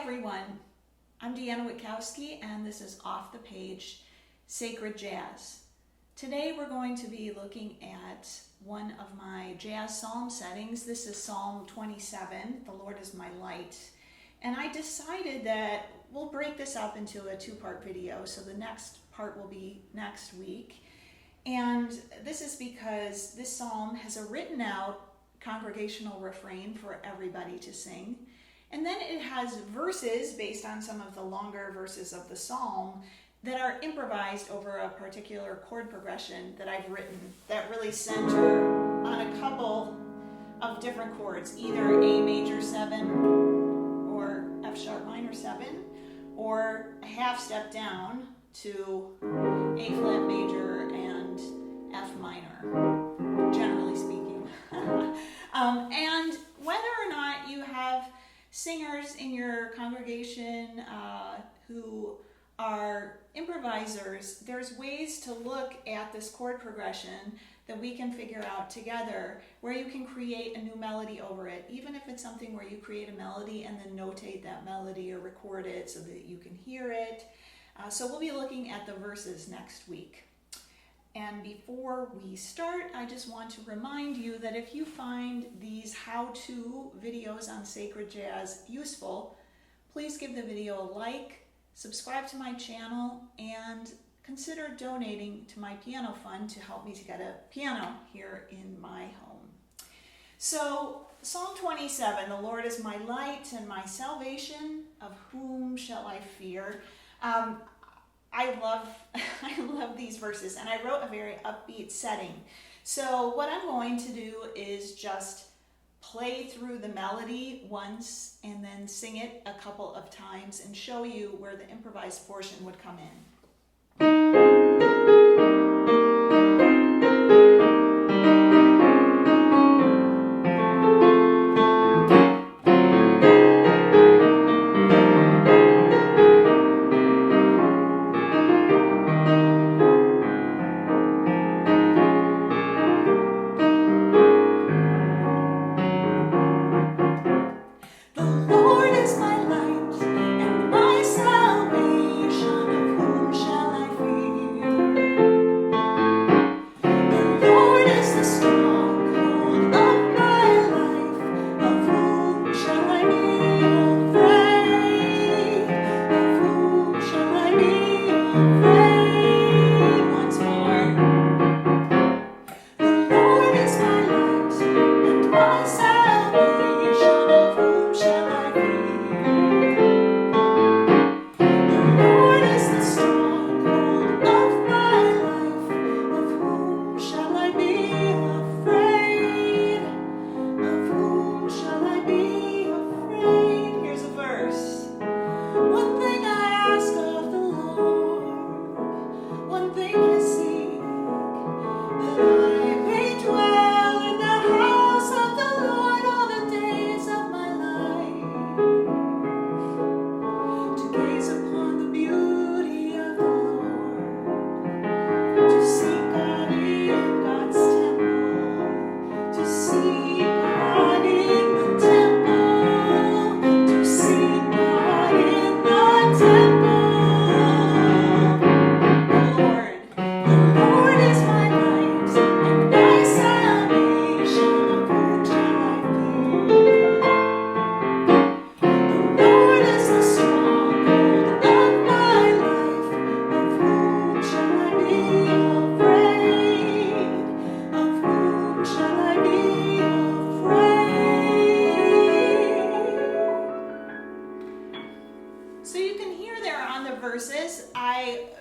everyone, I'm Deanna Witkowski and this is Off the Page Sacred Jazz. Today we're going to be looking at one of my jazz psalm settings. This is Psalm 27, The Lord is My Light. And I decided that we'll break this up into a two-part video, so the next part will be next week. And this is because this psalm has a written out congregational refrain for everybody to sing. And then it has verses based on some of the longer verses of the psalm that are improvised over a particular chord progression that I've written that really center on a couple of different chords, either A major 7 or F sharp minor 7, or a half step down to A flat major and F minor, generally speaking. And whether or not you have singers in your congregation who are improvisers, there's ways to look at this chord progression that we can figure out together where you can create a new melody over it, even if it's something where you create a melody and then notate that melody or record it so that you can hear it. So we'll be looking at the verses next week. And before we start, I just want to remind you that if you find these how-to videos on sacred jazz useful, please give the video a like, subscribe to my channel, and consider donating to my piano fund to help me to get a piano here in my home. So, Psalm 27, the Lord is my light and my salvation, of whom shall I fear? I love these verses, and I wrote a very upbeat setting. So what I'm going to do is just play through the melody once and then sing it a couple of times and show you where the improvised portion would come in.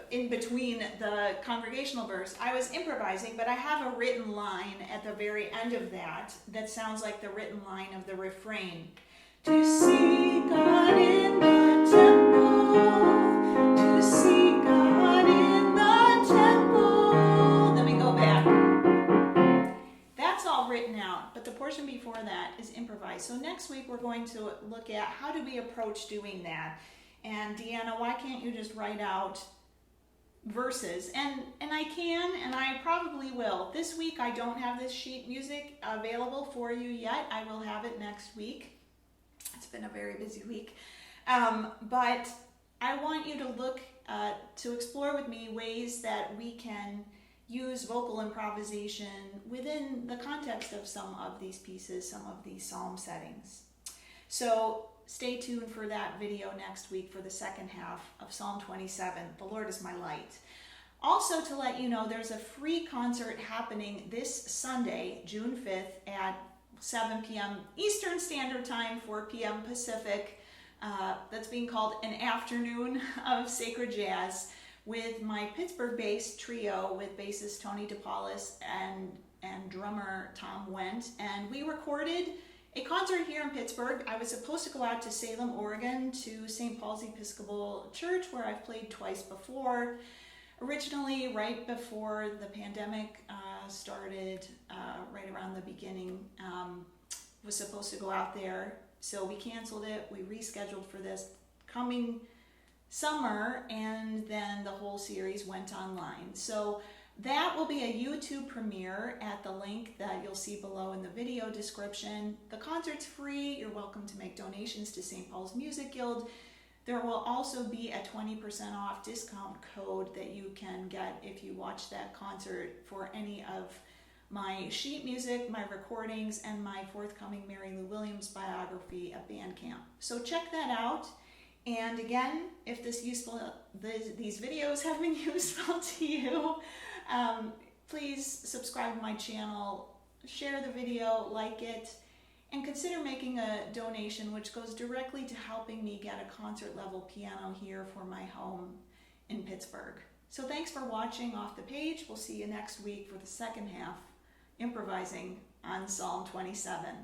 In between the congregational verse, I was improvising, but I have a written line at the very end of that sounds like the written line of the refrain. To see God in the temple, to see God in the temple. Let me go back. That's all written out, but the portion before that is improvised. So next week we're going to look at how do we approach doing that. And Deanna, why can't you just write out verses? And I can, and I probably will. This week I don't have this sheet music available for you yet. I will have it next week. It's been a very busy week. But I want you to look to explore with me ways that we can use vocal improvisation within the context of some of these pieces, some of these psalm settings. So stay tuned for that video next week for the second half of Psalm 27, The Lord is My Light. Also, to let you know, there's a free concert happening this Sunday, June 5th at 7 p.m. Eastern Standard Time, 4 p.m. Pacific. That's being called An Afternoon of Sacred Jazz, with my Pittsburgh-based trio with bassist Tony DePaulis and drummer Tom Wendt. And we recorded a concert here in Pittsburgh. I was supposed to go out to Salem, Oregon to St. Paul's Episcopal Church, where I've played twice before. Originally, right before the pandemic started, right around the beginning, was supposed to go out there. So we canceled it. We rescheduled for this coming summer, and then the whole series went online. So that will be a YouTube premiere at the link that you'll see below in the video description. The concert's free. You're welcome to make donations to St. Paul's Music Guild. There will also be a 20% off discount code that you can get if you watch that concert for any of my sheet music, my recordings, and my forthcoming Mary Lou Williams biography at Bandcamp. So check that out. And again, if these videos have been useful to you, please subscribe to my channel, share the video, like it, and consider making a donation, which goes directly to helping me get a concert-level piano here for my home in Pittsburgh. So thanks for watching Off the Page. We'll see you next week for the second half, improvising on Psalm 27.